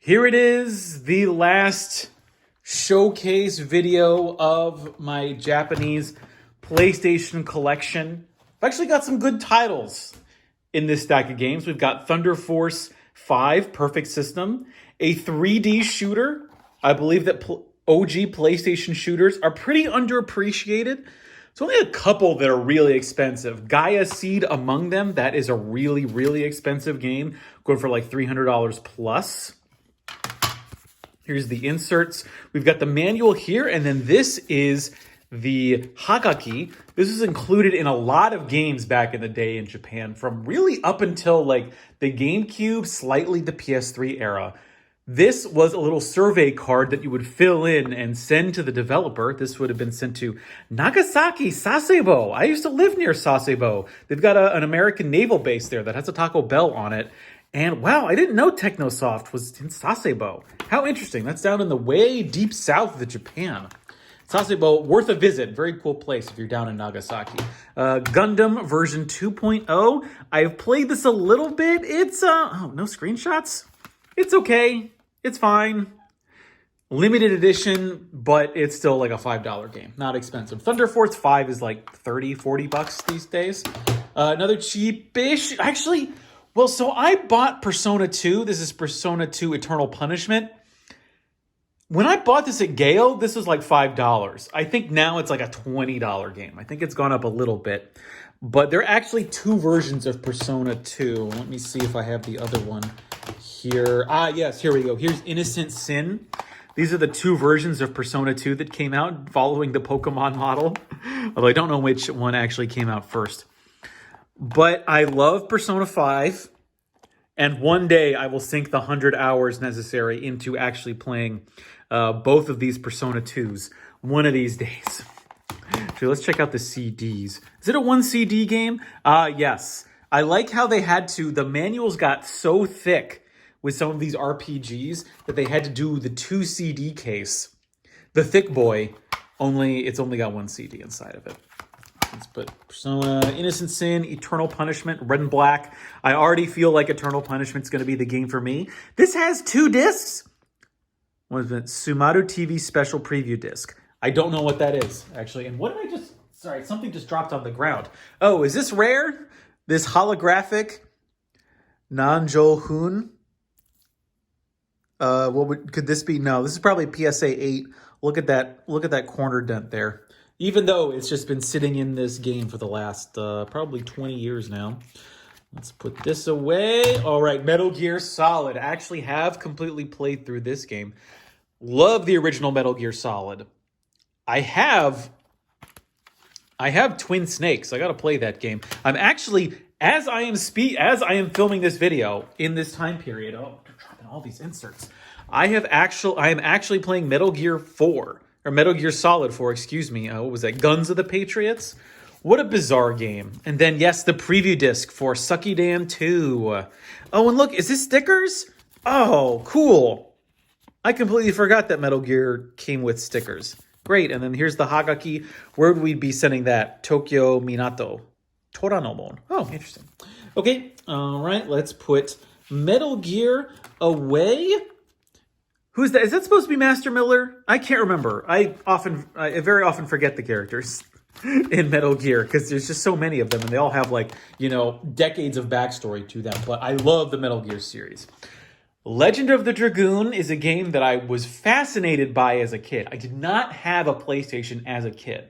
Here it is, the last showcase video of my Japanese PlayStation collection. I've actually got some good titles in this stack of games. We've got Thunder Force 5, Perfect System, a 3D shooter. I believe that OG PlayStation shooters are pretty underappreciated. It's only a couple that are really expensive. Gaia Seed among them. That is a really, really expensive game, going for like $300 plus. Here's the inserts. We've got the manual here, and then this is the Hagaki. This is included in a lot of games back in the day in Japan, from really up until like the GameCube, slightly the PS3 era. This was a little survey card that you would fill in and send to the developer. This would have been sent to Nagasaki Sasebo. I used to live near Sasebo. They've got an American naval base there that has a Taco Bell on it. And wow, I didn't know Technosoft was in Sasebo. How interesting. That's down in the way deep south of Japan. Sasebo, worth a visit. Very cool place if you're down in Nagasaki. Gundam version 2.0. I've played this a little bit. It's, no screenshots? It's okay. It's fine. Limited edition, but it's still like a $5 game. Not expensive. Thunder Force 5 is like 30, 40 bucks these days. Another cheapish. Actually, well, so I bought Persona 2. This is Persona 2 Eternal Punishment. When I bought this at Gayo, this was like $5. I think now it's like a $20 game. I think it's gone up a little bit. But there are actually two versions of Persona 2. Let me see if I have the other one here. Yes, here we go. Here's Innocent Sin. These are the two versions of Persona 2 that came out following the Pokemon model. Although I don't know which one actually came out first. But I love Persona 5. And one day I will sink the 100 hours necessary into actually playing both of these Persona 2s one of these days. Actually, let's check out the CDs. Is it a one CD game? Yes. I like how they had to, the manuals got so thick with some of these RPGs that they had to do the 2 CD case. The thick boy, it's only got one CD inside of it. Let's put Persona, Innocent Sin, Eternal Punishment, Red and Black. I already feel like Eternal Punishment's going to be the game for me. This has 2 discs. What is it? Sumaru TV Special Preview Disc. I don't know what that is, actually. And what did I just... Sorry, something just dropped on the ground. Oh, is this rare? This holographic Nanjo Hoon? Could this be? No, this is probably PSA 8. Look at that corner dent there. Even though it's just been sitting in this game for the last probably 20 years now. Let's put this away. All right, Metal Gear Solid. I actually have completely played through this game. Love the original Metal Gear Solid. I have Twin Snakes. I got to play that game. I'm actually, as I am filming this video in this time period. Oh, they're dropping all these inserts. I am actually playing Metal Gear 4. Or Metal Gear Solid 4, excuse me. What was that? Guns of the Patriots? What a bizarre game. And then, yes, the preview disc for Suckydan 2. Oh, and look, is this stickers? Oh, cool. I completely forgot that Metal Gear came with stickers. Great, and then here's the Hagaki. Where would we be sending that? Tokyo Minato. Toranomon. Oh, interesting. Okay, all right, let's put Metal Gear away. Who's that? Is that supposed to be Master Miller? I can't remember. I very often forget the characters in Metal Gear because there's just so many of them and they all have like, decades of backstory to them. But I love the Metal Gear series. Legend of the Dragoon is a game that I was fascinated by as a kid. I did not have a PlayStation as a kid.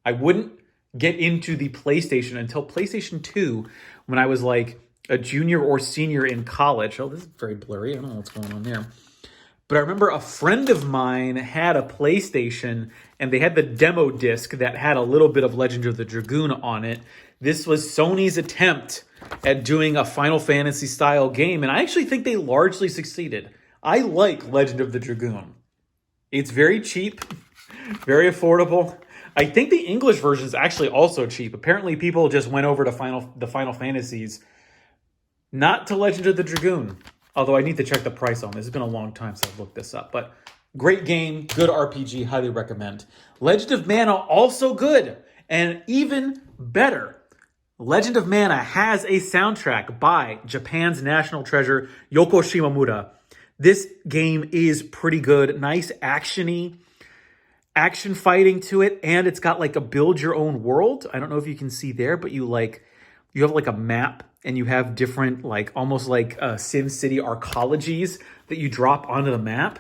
I wouldn't get into the PlayStation until PlayStation 2 when I was like a junior or senior in college. Oh, this is very blurry. I don't know what's going on there. But I remember a friend of mine had a PlayStation and they had the demo disc that had a little bit of Legend of the Dragoon on it. This was Sony's attempt at doing a Final Fantasy style game, and I actually think they largely succeeded. I like Legend of the Dragoon. It's very cheap, very affordable. I think the English version is actually also cheap. Apparently people just went over to the Final Fantasies, not to Legend of the Dragoon. Although I need to check the price on this. It's been a long time since I've looked this up. But great game, good RPG, highly recommend. Legend of Mana, also good. And even better, Legend of Mana has a soundtrack by Japan's national treasure, Yoko Shimomura. This game is pretty good. Nice actiony action fighting to it, and it's got like a build your own world. I don't know if you can see there, but you have like a map, and you have different like almost like Sim City arcologies that you drop onto the map.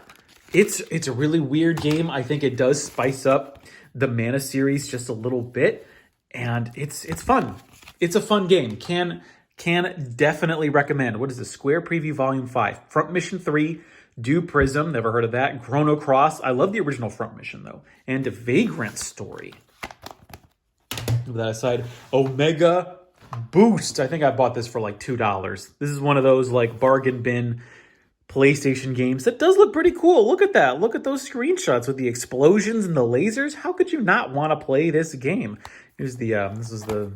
It's a really weird game. I think it does spice up the Mana series just a little bit, and it's fun. It's a fun game. Can definitely recommend. What is this? Square Preview Volume 5. Front Mission 3. Do Prism. Never heard of that. Chrono Cross. I love the original Front Mission, though. And Vagrant Story. With that aside, Omega Boost. I think I bought this for like $2. This is one of those like bargain bin PlayStation games that does look pretty cool. Look at that. Look at those screenshots with the explosions and the lasers. How could you not want to play this game? Here's the, this is the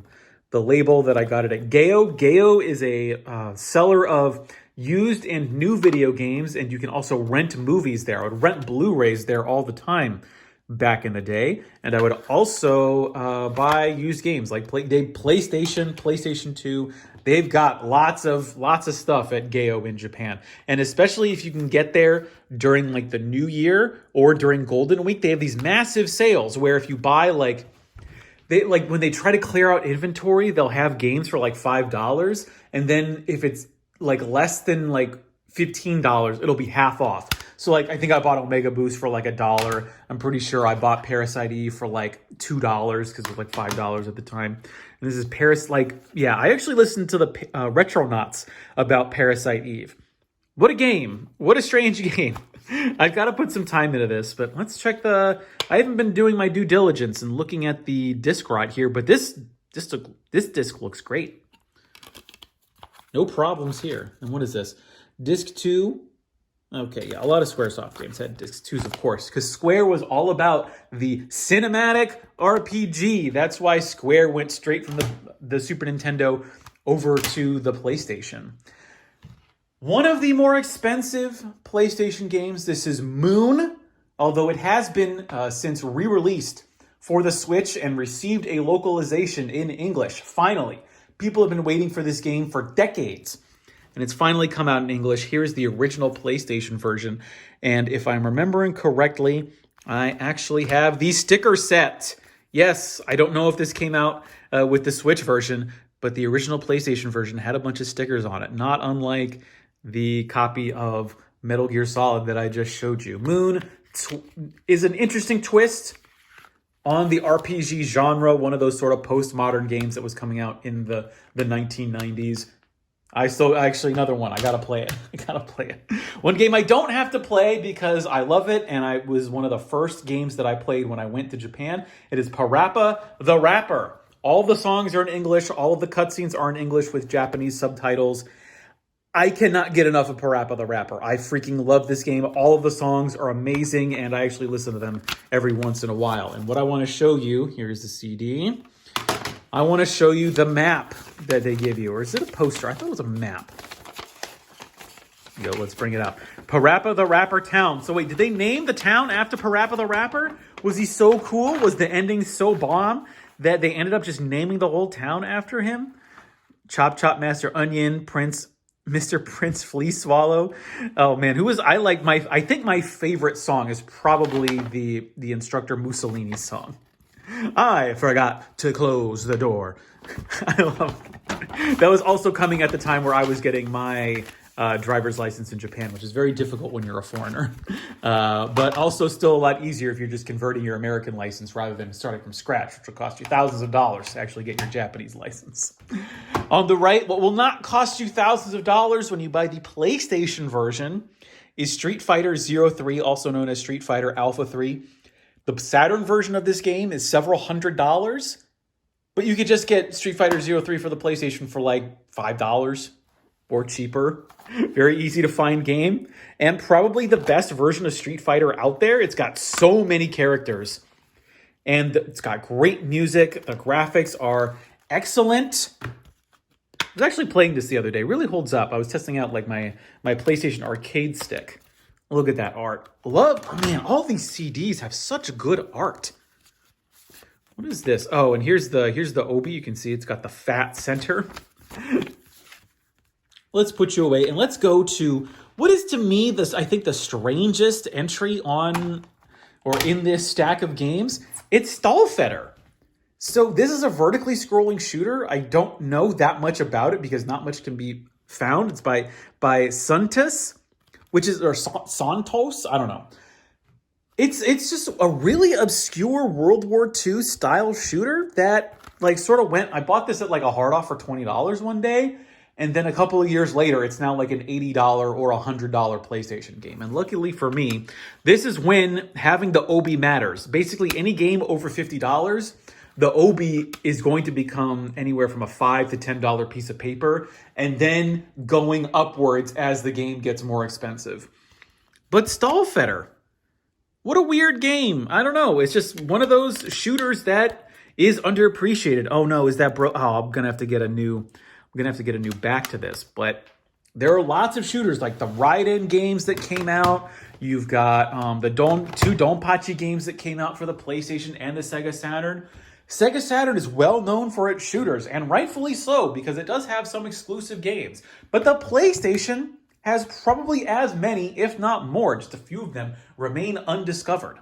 label that I got it at Gayo. Gayo is a seller of used and new video games, and you can also rent movies there. I would rent Blu-rays there all the time back in the day, and I would also buy used games like PlayStation 2. They've got lots of stuff at Gayo in Japan, and especially if you can get there during like the New Year or during Golden Week, they have these massive sales where if you buy like when they try to clear out inventory, they'll have games for like $5, and then if it's like less than like $15, it'll be half off. So like I think I bought Omega Boost for like $1. I'm pretty sure I bought Parasite Eve for like $2 because it was like $5 at the time. And this is I actually listened to the Retronauts about Parasite Eve. What a game. What a strange game. I've got to put some time into this, but let's check I haven't been doing my due diligence and looking at the disc right here, but this disc looks great. No problems here. And what is this? Disc 2. Okay, yeah, a lot of Squaresoft games had disc 2s, of course, because Square was all about the cinematic RPG. That's why Square went straight from the Super Nintendo over to the PlayStation. One of the more expensive PlayStation games, this is Moon, although it has been since re-released for the Switch and received a localization in English. Finally, people have been waiting for this game for decades, and it's finally come out in English. Here's the original PlayStation version, and if I'm remembering correctly, I actually have the sticker set. Yes, I don't know if this came out with the Switch version, but the original PlayStation version had a bunch of stickers on it, not unlike the copy of Metal Gear Solid that I just showed you. Moon is an interesting twist on the RPG genre, one of those sort of postmodern games that was coming out in the 1990s. Another one. I gotta play it. One game I don't have to play because I love it, and it was one of the first games that I played when I went to Japan. It is PaRappa The Rapper. All the songs are in English. All of the cutscenes are in English with Japanese subtitles. I cannot get enough of PaRappa The Rapper. I freaking love this game. All of the songs are amazing, and I actually listen to them every once in a while. And what I want to show you, here's the CD. I want to show you the map that they give you. Or is it a poster? I thought it was a map. Yo, let's bring it up. PaRappa The Rapper Town. So wait, did they name the town after PaRappa The Rapper? Was he so cool? Was the ending so bomb that they ended up just naming the whole town after him? Chop Chop Master Onion, Mr. Prince Flea Swallow. Oh man, I think my favorite song is probably the Instructor Mussolini song. I forgot to close the door. I love it. That was also coming at the time where I was getting my driver's license in Japan, which is very difficult when you're a foreigner. But also still a lot easier if you're just converting your American license rather than starting from scratch, which will cost you thousands of dollars to actually get your Japanese license. On the right, what will not cost you thousands of dollars when you buy the PlayStation version is Street Fighter 03, also known as Street Fighter Alpha 3. The Saturn version of this game is several $100s, but you could just get Street Fighter 03 for the PlayStation for like $5 or cheaper. Very easy to find game, and probably the best version of Street Fighter out there. It's got so many characters, and it's got great music. The graphics are excellent. I was actually playing this the other day. It really holds up. I was testing out like my PlayStation arcade stick. Look at that art. All these CDs have such good art. What is this? Oh, and here's the Obi. You can see it's got the fat center. Let's put you away and let's go to What is to me this, I think, the strangest entry on or in this stack of games? It's Fetter. So this is a vertically scrolling shooter. I don't know that much about it because not much can be found. It's by Santos, or Santos. I don't know. It's just a really obscure World War II style shooter that like sort of went. I bought this at like a hard off for $20 one day, and then a couple of years later, it's now like an $80 or $100 PlayStation game. And luckily for me, this is when having the OB matters. Basically, any game over $50, the OB is going to become anywhere from a $5 to $10 piece of paper, and then going upwards as the game gets more expensive. But Fetter. What a weird game. I don't know. It's just one of those shooters that is underappreciated. Oh no, is that bro? Oh, I'm gonna have to get a new back to this. But there are lots of shooters like the Raiden games that came out. You've got the two Donpachi games that came out for the PlayStation and the Sega Saturn. Sega Saturn is well known for its shooters, and rightfully so, because it does have some exclusive games. But the PlayStation has probably as many, if not more, just a few of them remain undiscovered.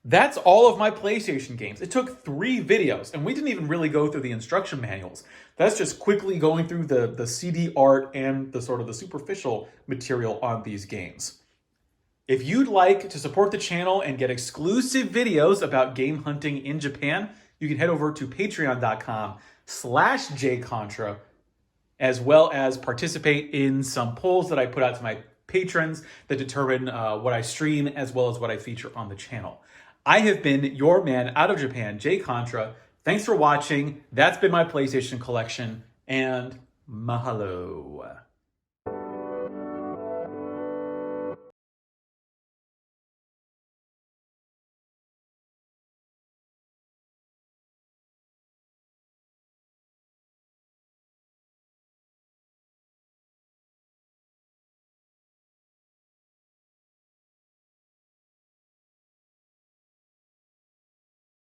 That's all of my PlayStation games. It took 3 videos, and we didn't even really go through the instruction manuals. That's just quickly going through the CD art and the sort of the superficial material on these games. If you'd like to support the channel and get exclusive videos about game hunting in Japan, you can head over to patreon.com/jcontra, as well as participate in some polls that I put out to my patrons that determine what I stream as well as what I feature on the channel. I have been your man out of Japan, Jay Contra. Thanks for watching. That's been my PlayStation collection, and mahalo.